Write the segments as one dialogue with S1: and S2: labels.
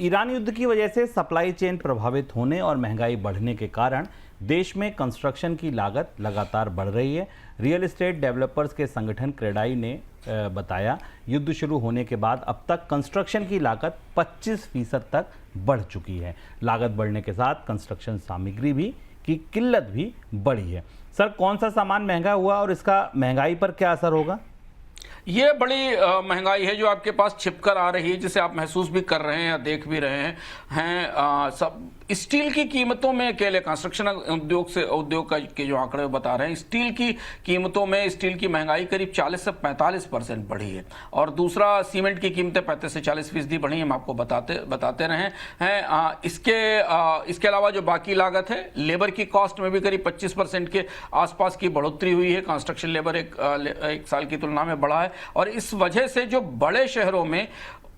S1: Iran युद्ध की वजह से सप्लाई चेन प्रभावित होने और महंगाई बढ़ने के कारण देश में कंस्ट्रक्शन की लागत लगातार बढ़ रही है। रियल एस्टेट डेवलपर्स के संगठन क्रेडाई ने बताया, युद्ध शुरू होने के बाद अब तक कंस्ट्रक्शन की लागत 25% तक बढ़ चुकी है। लागत बढ़ने के साथ कंस्ट्रक्शन सामग्री भी की किल्लत भी बढ़ी है। सर, कौन सा सामान महंगा हुआ और इसका महंगाई पर क्या असर होगा?
S2: ये बड़ी महंगाई है जो आपके पास छिपकर आ रही है, जिसे आप महसूस भी कर रहे हैं या देख भी रहे हैं। सब स्टील की कीमतों में, अकेले कंस्ट्रक्शन उद्योग के जो आंकड़े बता रहे हैं, स्टील की कीमतों में स्टील की महंगाई करीब 40 से 45% बढ़ी है। और दूसरा, सीमेंट की कीमतें 35 से 40% बढ़ी है, हम आपको बताते रहे हैं। इसके अलावा जो बाकी लागत है, लेबर की कॉस्ट में भी करीब 25% के आसपास की बढ़ोतरी हुई है। कंस्ट्रक्शन लेबर एक साल की तुलना में बढ़ा है। और इस वजह से जो बड़े शहरों में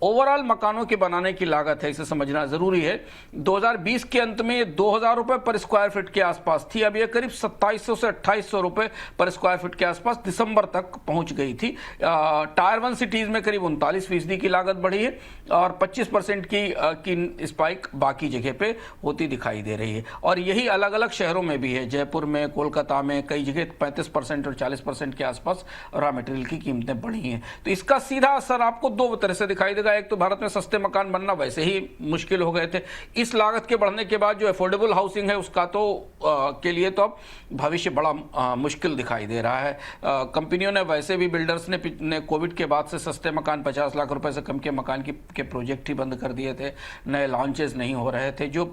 S2: ओवरऑल मकानों के बनाने की लागत है, इसे समझना जरूरी है। 2020 के अंत में 2000 रुपए पर स्क्वायर फीट के आसपास थी। अब यह करीब 2700 से 2800 रुपए पर स्क्वायर फीट के आसपास दिसंबर तक पहुंच गई थी। टायर 1 सिटीज में करीब 39% की लागत बढ़ी है और 25% की स्पाइक बाकी जगह पे होती दिखाई दे रही है। और यही अलग अलग शहरों में भी है। जयपुर में, कोलकाता में कई जगह 35% और 40% के आसपास रॉ मटेरियल की कीमतें बढ़ी हैं। तो इसका सीधा असर आपको दो तरह से दिखाई देगा। एक तो भारत में सस्ते मकान बनना वैसे ही मुश्किल हो गए थे। इस लागत के बढ़ने के बाद जो अफोर्डेबल हाउसिंग है उसका तो के लिए तो अब भविष्य बड़ा मुश्किल दिखाई दे रहा है। कंपनियों ने वैसे भी, बिल्डर्स ने कोविड के बाद से सस्ते मकान 50 लाख रुपए से कम के मकान के प्रोजेक्ट ही बंद कर दिए थे। नए लॉन्चेस नहीं हो रहे थे। जो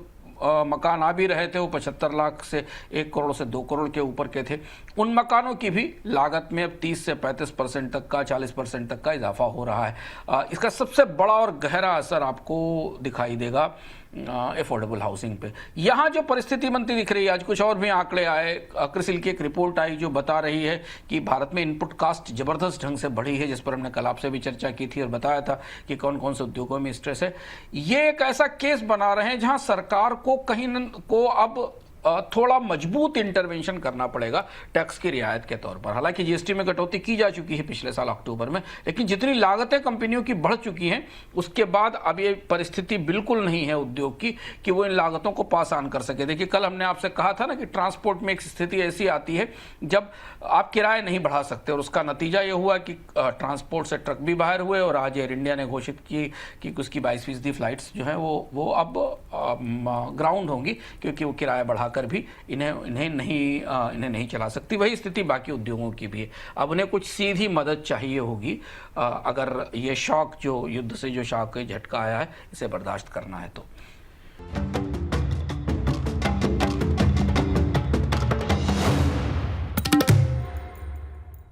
S2: मकान आ भी रहे थे वो 75 लाख से 1 करोड़ से 2 करोड़ के ऊपर के थे। उन मकानों की भी लागत में अब 30 से 35% तक का, 40% तक का इजाफा हो रहा है। इसका सबसे बड़ा और गहरा असर आपको दिखाई देगा अफोर्डेबल हाउसिंग पे। यहाँ जो परिस्थिति बनती दिख रही है, आज कुछ और भी आंकड़े आए। क्रिसिल की एक रिपोर्ट आई जो बता रही है कि भारत में इनपुट कास्ट जबरदस्त ढंग से बढ़ी है, जिस पर हमने कल आपसे भी चर्चा की थी और बताया था कि कौन कौन से उद्योगों में स्ट्रेस है। ये एक ऐसा केस बना रहे हैं जहां सरकार को अब थोड़ा मजबूत इंटरवेंशन करना पड़ेगा टैक्स की रियायत के तौर पर। हालांकि जीएसटी में कटौती की जा चुकी है पिछले साल अक्टूबर में, लेकिन जितनी लागतें कंपनियों की बढ़ चुकी हैं उसके बाद अब ये परिस्थिति बिल्कुल नहीं है उद्योग की कि वो इन लागतों को पास ऑन कर सके। देखिए, कल हमने आपसे कहा था ना कि ट्रांसपोर्ट में एक स्थिति ऐसी आती है जब आप किराए नहीं बढ़ा सकते, और उसका नतीजा ये हुआ कि ट्रांसपोर्ट से ट्रक भी बाहर हुए। और आज एयर इंडिया ने घोषित की कि उसकी 22% फ्लाइट्स जो हैं वो अब ग्राउंड होंगी, क्योंकि वो किराया बढ़ा कर भी इन्हें नहीं चला सकती। वही स्थिति बाकी उद्योगों की भी है। अब उन्हें कुछ सीधी मदद चाहिए होगी अगर ये शॉक, जो युद्ध से जो शॉक झटका आया है, इसे बर्दाश्त करना है तो।